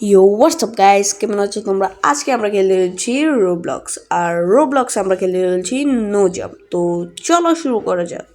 ইয়ো WhatsApp guys, কেমন আছো তোমরা? আজকে আমরা খেলে রয়েছি রোবলক্স, আর রোবলক্স আমরা খেলে রয়েছি নো জাম্প। তো চলো শুরু করা যাক।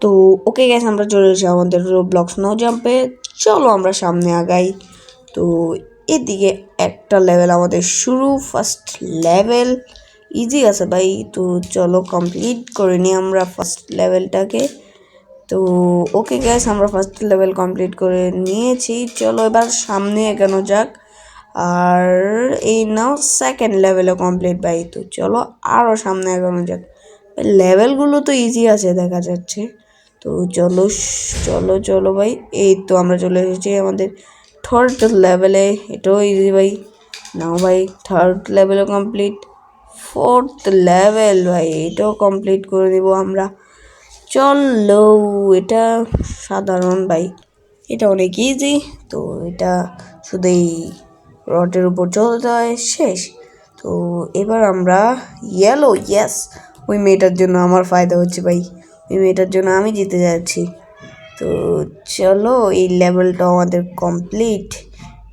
তো ওকে গাইস, আমরা চলে এসেছি আমাদের রোবলক্স নো জাম্পে। চলো আমরা সামনে আগাই। তো এদিকে একটা লেভেল আমাদের শুরু, ফার্স্ট লেভেল ইজি আছে ভাই। তো চলো কমপ্লিট করে নিই আমরা ফার্স্ট লেভেলটাকে। তো ওকে গ্যাস, আমরা ফার্স্ট লেভেল কমপ্লিট করে নিয়েছি। চলো এবার সামনে এগোনো যাক। আর এই নাও সেকেন্ড লেভেলও কমপ্লিট ভাই। তো চলো আরও সামনে এগোনো যাক। লেভেলগুলো তো ইজি আছে দেখা যাচ্ছে। তো চলো চলো চলো ভাই, এই তো আমরা চলে এসেছি আমাদের থার্ড লেভেলে। এটাও ইজি ভাই। নাও ভাই, থার্ড লেভেলও কমপ্লিট। ফোর্থ লেভেল ভাই, এটাও কমপ্লিট করে দেবো আমরা। চলো, এটা সাধারণ ভাই, এটা অনেক ইজি। তো এটা শুধু এই রডের উপর চলতে হয়, শেষ। তো এবার আমরা ইয়েলো, ইয়েস, ওই মেয়েটার জন্য আমার ফায়দা হচ্ছে ভাই, ওই মেয়েটার জন্য আমি জিতে যাচ্ছি। তো চলো, এই লেভেলটা আমাদের কমপ্লিট।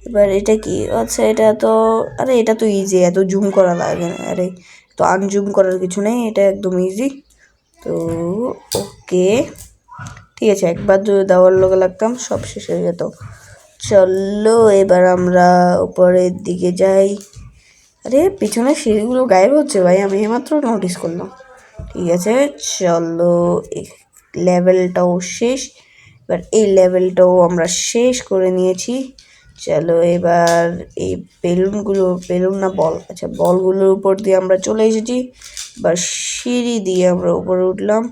এবার এটা কি? আচ্ছা, এটা তো, আরে এটা তো ইজি, এত জুম করা লাগে না। আরে তো আনজুম করার কিছু নেই, এটা একদম ইজি। তো ওকে, ঠিক আছে, একবার যদি দেওয়ার লোকে লাগতাম সব শেষ হয়ে যেত। চলো এবার আমরা উপরের দিকে যাই। আরে পিছনের সিঁড়িগুলো গায়েব হচ্ছে ভাই, আমি এইমাত্র নোটিস করলাম। ঠিক আছে, চলো, লেভেলটাও শেষ। এবার এই লেভেলটাও আমরা শেষ করে নিয়েছি। চলো এবার এই বেলুন না বল, আচ্ছা বলগুলোর উপর দিয়ে আমরা চলে এসেছি। এবার সিঁড়ি দিয়ে আমরা উপরে উঠলাম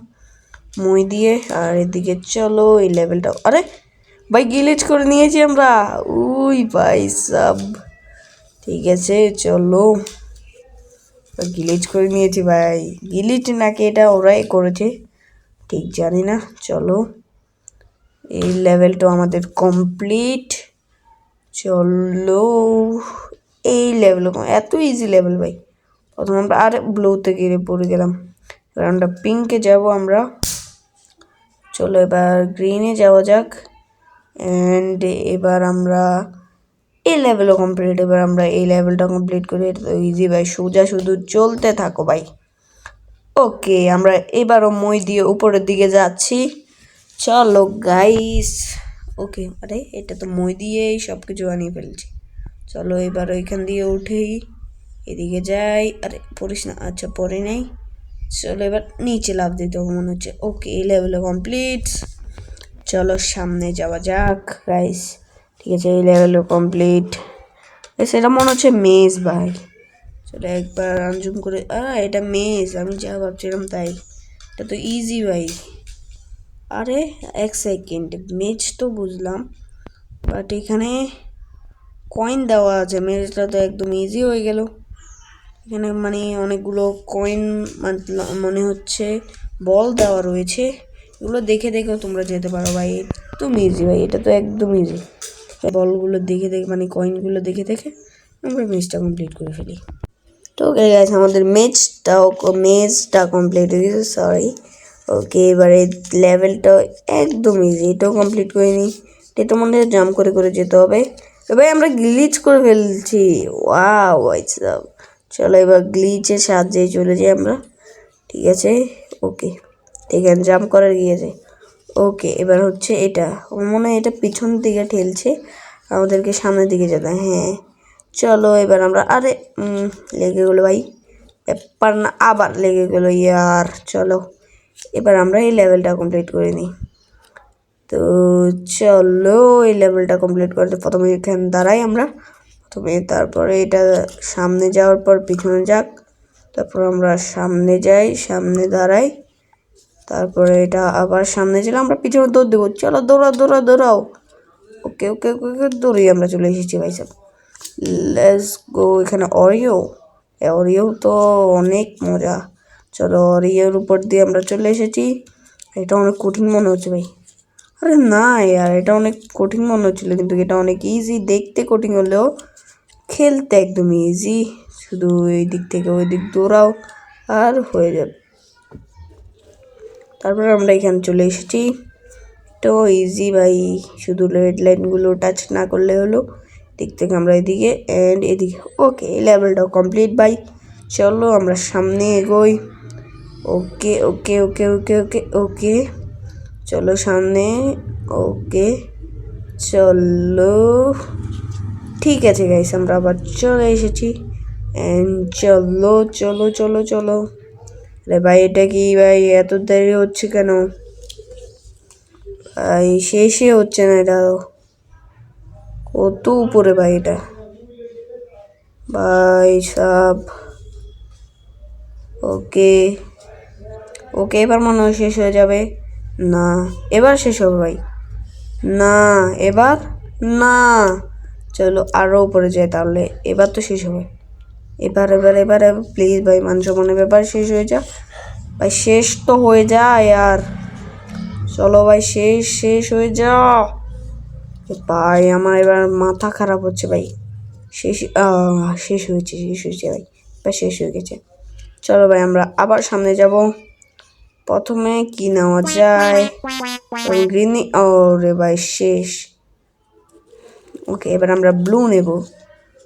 মই দিয়ে। আর এদিকে চলো এই লেভেলটা, আরে ভাই গিলিচ করে নিয়েছি আমরা। উই ভাই সাব, ঠিক আছে চলো, গিলিচ করে নিয়েছি ভাই। গিলিচ নাকি এটা ওরাই করেছে, ঠিক জানি না। চলো, এই লেভেলটা আমাদের কমপ্লিট। চলো, এই লেভেল এত ইজি লেভেল ভাই। প্রথম আমরা আরে ব্লুতে গিয়ে পড়ে গেলাম। এবার আমরা পিঙ্কে যাব আমরা। চলো এবার গ্রিনে যাওয়া যাক। অ্যান্ড এবার আমরা এই লেভেলও কমপ্লিট। এবার আমরা এই লেভেলটা কমপ্লিট করে, এটা তো ইজি ভাই, সোজা শুধু চলতে থাকো ভাই। ওকে, আমরা এবারও মই দিয়ে উপরের দিকে যাচ্ছি। চলো গাইস, ওকে, আরে এটা তো মই দিয়েই সব কিছু বানিয়ে ফেলছি। চলো এবার ওইখান দিয়ে উঠেই এদিকে যাই। আরে পড়িস না, আচ্ছা পরে নেই। চলো এবার নিচে লাফ দিতে হবে মনে হচ্ছে। ওকে, এই লেভেলও কমপ্লিট। চলো সামনে যাওয়া যাক গাইস। ঠিক আছে, এই লেভেলও কমপ্লিট। সেটা মনে হচ্ছে মেজ ভাই। চলো একবার আনজুম করে, এটা মেজ, আমি যা ভাবছিলাম তাই। এটা তো ইজি ভাই। আরে এক সেকেন্ড, মেজ তো বুঝলাম, বাট এখানে কয়েন দেওয়া আছে। মেজটা তো একদম ইজি হয়ে গেল। এখানে মানে অনেকগুলো কয়েন মনে হচ্ছে বল দেওয়া রয়েছে। এগুলো দেখে দেখেও তোমরা যেতে পারো ভাই, একদম ইজি ভাই, এটা তো একদম ইজি। বলগুলো দেখে দেখে মানে কয়েনগুলো দেখে দেখে আমরা মেজটা কমপ্লিট করে ফেলি। তো ওকে গাইস, আমাদের মেজটা কমপ্লিট হয়ে গেছে, সরি। ওকে, এবারে লেভেলটা একদম ইজি, এটাও কমপ্লিট করে নিই। এটা মনে হয় জাম্প করে করে যেতে হবে। এবার আমরা গ্লিচ করে ফেলছি, ওয়াও ভাই সাব। চলো এবার গ্লিচের সাহায্যে চলে যাই আমরা। ঠিক আছে, ওকে, এখানে জাম্প করার গিয়েছে। ওকে, এবার হচ্ছে এটা, আমার মনে হয় এটা পিছন দিকে ঠেলছে, আমাদেরকে সামনের দিকে যেতে। হ্যাঁ চলো এবার আমরা, আরে লেগে গেলো ভাই, ব্যাপার না, আবার লেগে গেলো ইয়ার। চলো এবার আমরা এই লেভেলটা কমপ্লিট করে নিই। তো চলো এই লেভেলটা কমপ্লিট করতে প্রথমে এখানে দাঁড়াই আমরা প্রথমে, তারপরে এটা সামনে যাওয়ার পর পিছনে যাক, তারপর আমরা সামনে যাই, সামনে দাঁড়াই, তারপরে এটা আবার সামনে গেলে আমরা পিছনে দৌড় দেবো। চলো দৌড়াও দৌড়াও দৌড়াও। ওকে ওকে ওকে, দৌড়িয়ে আমরা চলে এসেছি ভাই সাহেব। Let's go. এখানে অরিও তো অনেক মজা। চলো অরিওর উপর দিয়ে আমরা চলে এসেছি। এটা অনেক কঠিন মনে হচ্ছে ভাই। আরে না ইয়ার, এটা অনেক কঠিন মনে হচ্ছিলো, কিন্তু এটা অনেক ইজি। দেখতে কঠিন হলেও খেলতে একদম ইজি। শুধু এই দিক থেকে ওই দিক দৌড়াও আর হয়ে যাবে। তারপরে আমরা এখানে চলে এসেছি। তো ইজি ভাই, শুধু রেড লাইনগুলো টাচ না করলে হলো। দিক থেকে আমরা এদিকে অ্যান্ড এদিকে। ওকে, এই লেভেলটাও কমপ্লিট ভাই। চলো আমরা সামনে এগোই। ওকে ওকে ওকে ওকে ওকে ওকে, চলো সামনে। ওকে চলো, ঠিক আছে গাইস, আমরা আবার চলে এসেছি। অ্যান্ড চলো চলো চলো চলো। আরে ভাই এটা কি ভাই, এত দেরি হচ্ছে কেন ভাই? শেষে হচ্ছে না এটা, কত উপরে ভাই এটা ভাই সব। ওকে ওকে, এবার মনে হয় শেষ হয়ে যাবে। না, এবার শেষ হবে ভাই। না, এবার না। চলো আরও উপরে যাই তাহলে, এবার তো শেষ হবে। এবার এবার এবার প্লিজ ভাই, মানসম্মানের ব্যাপার শেষ হয়ে যা ভাই, শেষ তো হয়ে যায় আর। চলো ভাই, শেষ শেষ হয়ে যাও ভাই। আমার এবার মাথা খারাপ হচ্ছে ভাই। শেষ শেষ হয়েছে ভাই, এবার শেষ হয়ে গেছে। চলো ভাই আমরা আবার সামনে যাব। প্রথমে কি নেওয়া যায়? গ্রিন। ও রে ভাই শেষ। ওকে, এবার আমরা ব্লু নেব,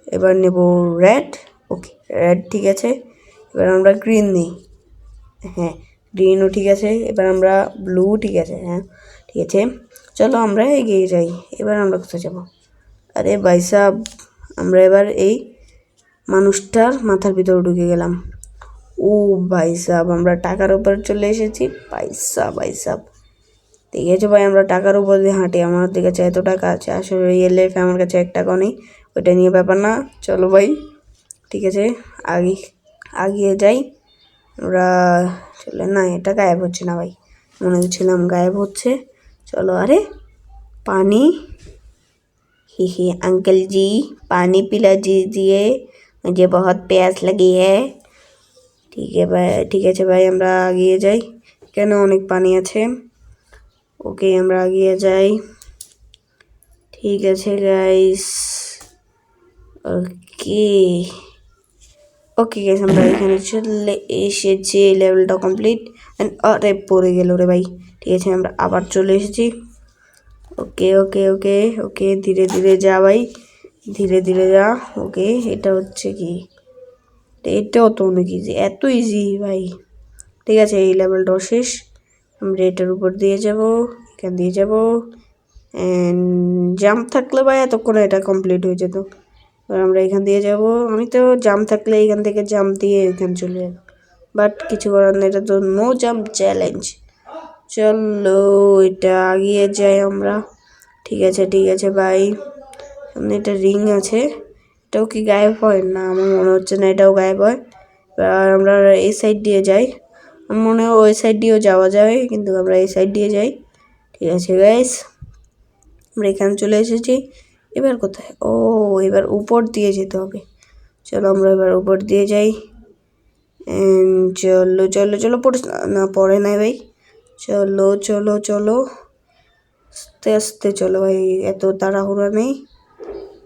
এবার নেব রেড। ওকে রেড ঠিক আছে, এবার আমরা গ্রিন নিই। হ্যাঁ গ্রিনও ঠিক আছে, এবার আমরা ব্লু ঠিক আছে। হ্যাঁ ঠিক আছে, চলো আমরা এগিয়ে যাই। এবার আমরা কোথায় যাব? আরে ভাই সাহ, আমরা এবার এই মানুষটার মাথার ভিতরে ঢুকে গেলাম। ও ভাই সাহ, আমরা টাকার উপর চলে এসেছি ভাই সাহ। ঠিক আছে ভাই, আমরা টাকার উপর দিয়ে হাঁটি। আমার কাছে এত টাকা আছে, আসলে রিয়েল লাইফে আমার কাছে 1 টাকাও নেই, ওইটা নিয়ে ব্যাপার না। চলো ভাই ঠিক আছে, আগিয়ে যাই আমরা। চলে না, এটা গায়েব হচ্ছে না ভাই, মনে হচ্ছিলাম গায়েব হচ্ছে। চলো, আরে पानी, ही अंकल जी पानी पिला दीजिए, मुझे बहुत प्यास लगी है। ठीक है भाई, ঠিক আছে ভাই, আমরা এগিয়ে যাই। কেন অনেক পানি আছে। ওকে আমরা এগিয়ে যাই। ঠিক আছে গাইস, ওকে ওকে গাইস, আমরা এখানে চলে এসেছি। লেভেলটা কমপ্লিট। আরে পড়ে গেল রে ভাই। ঠিক আছে, আমরা আবার চলে এসেছি। ওকে ওকে ওকে ওকে, ধীরে ধীরে যা ভাই, ধীরে ধীরে যা। ওকে, এটা হচ্ছে কি? এটাও তো অনেক ইজি, এত ইজি ভাই। ঠিক আছে, এই লেভেলটাও শেষ। আমরা এটার উপর দিয়ে যাব, এখান দিয়ে যাব। অ্যান্ড জাম্প থাকলে ভাই এতক্ষণ এটা কমপ্লিট হয়ে যেত। এবার আমরা এখান দিয়ে যাব। আমি তো জাম্প থাকলে এখান থেকে জাম্প দিয়ে এখানে চলে যাব, বাট কিছু করার নেই, এটা তো নো জাম্প চ্যালেঞ্জ। চলো এটা আগিয়ে যাই আমরা। ঠিক আছে ভাই, সামনে একটা রিং আছে, এটাও কি গায়েব হয়? না, আমার মনে হচ্ছে না এটাও গায়েব হয়। এবার আমরা এই সাইড দিয়ে যাই, আমার মনে হয় ওই সাইড দিয়েও যাওয়া যাবে, কিন্তু আমরা এই সাইড দিয়ে যাই। ঠিক আছে গাইস, আমরা এখানে চলে এসেছি। এবার কোথায়? ও, এবার উপর দিয়ে যেতে হবে। চলো আমরা এবার উপর দিয়ে যাই। চলো চলো চলো, পড়ে না, পড়ে নাই ভাই। চলো চলো চলো, আস্তে আস্তে চলো ভাই, এত তাড়াহুড়া নেই।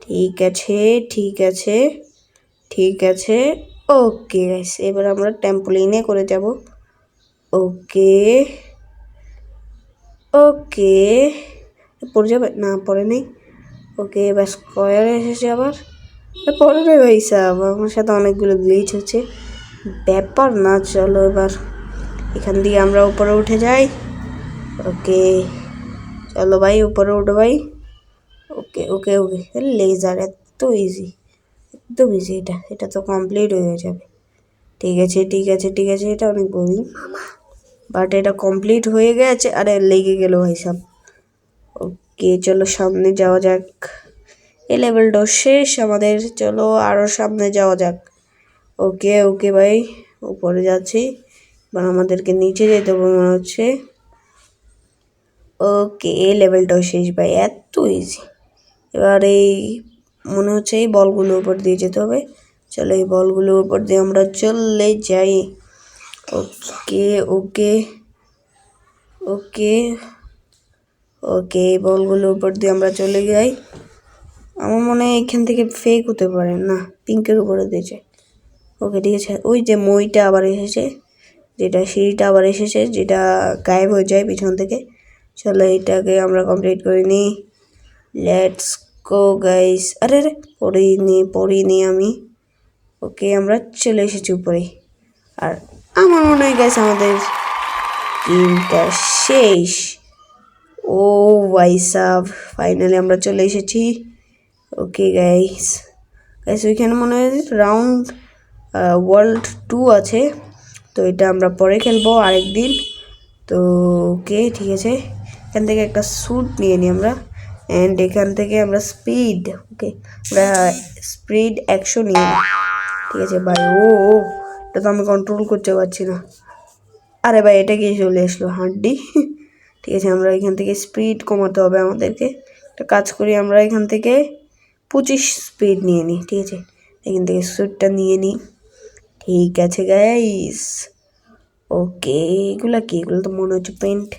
ঠিক আছে ঠিক আছে ঠিক আছে। ওকে গাইস, এবার আমরা ট্যাম্পোলিনে করে যাব। ওকে ওকে, পড়ে যাবে না, পড়ে নেই। ওকে, এবার স্কোয়ারে এসেছে আবার, পড়ে নেই ভাই সাহেব, আমার সাথে অনেকগুলো গ্লিচ হচ্ছে, ব্যাপার না। চলো এবার এখান দিয়ে আমরা উপরে উঠে যাই। ওকে চলো ভাই, উপরে উঠো ভাই। ওকে ওকে ওকে, লেজার এত ইজি, একদম ইজি। এটা তো কমপ্লিট হয়ে যাবে। ঠিক আছে ঠিক আছে ঠিক আছে, এটা অনেক বোরিং, বাট এটা কমপ্লিট হয়ে গেছে। আরে লেগে গেল ভাই সব। ওকে চলো সামনে যাওয়া যাক, এই লেভেলটাও শেষ আমাদের। চলো আরও সামনে যাওয়া যাক। ওকে ওকে ভাই, উপরে যাচ্ছি, এবার আমাদেরকে নিচে যেতে হবে মনে হচ্ছে। ওকে, এই লেভেলটাও শেষ ভাই, এত ইজি। এবার এই মনে হচ্ছে এই বলগুলোর উপর দিয়ে যেতে হবে। চলো এই বলগুলোর উপর দিয়ে আমরা চলে যাই। ওকে ওকে ওকে ওকে, এই বলগুলোর উপর দিয়ে আমরা চলে যাই। আমার মনে হয় এখান থেকে ফেক হতে পারে না, পিঙ্কের উপরে দিয়ে যায়। ওকে ঠিক আছে, ওই যে মইটা আবার এসেছে, যেটা সিঁড়িটা আবার এসেছে, যেটা গায়েব হয়ে যায় পিছন থেকে। চলো এটাকে আমরা কমপ্লিট করে নিই। Let's go guys. আরে আরে পড়িনি আমি। ওকে আমরা চলে এসেছি উপরে। আর আমার মনে হয় গাইস আমাদের গেমটা শেষ। ও ভাই সাব, ফাইনালি আমরা চলে এসেছি। ওকে গাইস ওইখানে মনে হয় রাউন্ড ওয়ার্ল্ড 2 আছে, তো এটা আমরা পরে খেলবো আরেকদিন। তো ওকে ঠিক আছে, এখান থেকে একটা স্যুট নিয়ে নিই আমরা, অ্যান্ড এখান থেকে আমরা স্পিড, ওকে আমরা স্পিড 100 নিয়ে নিই। ঠিক আছে ভাই। ও এটা তো আমি কন্ট্রোল করতে পারছি না। আরে ভাই এটা কি চলে আসলো হাড্ডি। ঠিক আছে আমরা এখান থেকে স্পিড কমাতে হবে আমাদেরকে। একটা কাজ করি, আমরা এখান থেকে 25 স্পিড নিয়ে নিই। ঠিক আছে এখান থেকে স্যুটটা নিয়ে নিই। ঠিক আছে গাইস। ওকে এগুলো কি? এগুলো তো মনে হচ্ছে পেন্ট।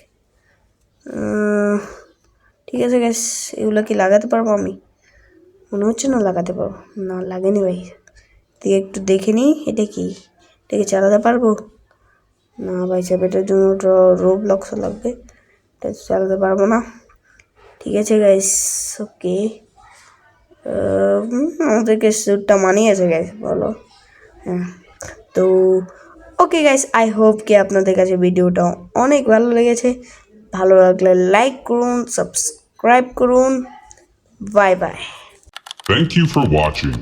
ঠিক আছে গাইস, এগুলো কি লাগাতে পারবো আমি? মনে হচ্ছে না লাগাতে পারবো। না লাগেনি ভাই। তুই একটু দেখে নিই এটা কি, এটাকে চালাতে পারবো? না ভাই সাহেব, এটার জন্য রোবলক্স লাগবে, এটা চালাতে পারবো না। ঠিক আছে গাইস। ওকে আমাদেরকে স্যুটটা মানিয়েছে গাইস, বলো? হ্যাঁ। তো ওকে গাইস, আই হোপ কি আপনাদের কাছে ভিডিওটা অনেক ভালো লেগেছে। ভালো লাগলে লাইক করুন, সাবস্ক্রাইব করুন। Bye bye. Thank you for watching.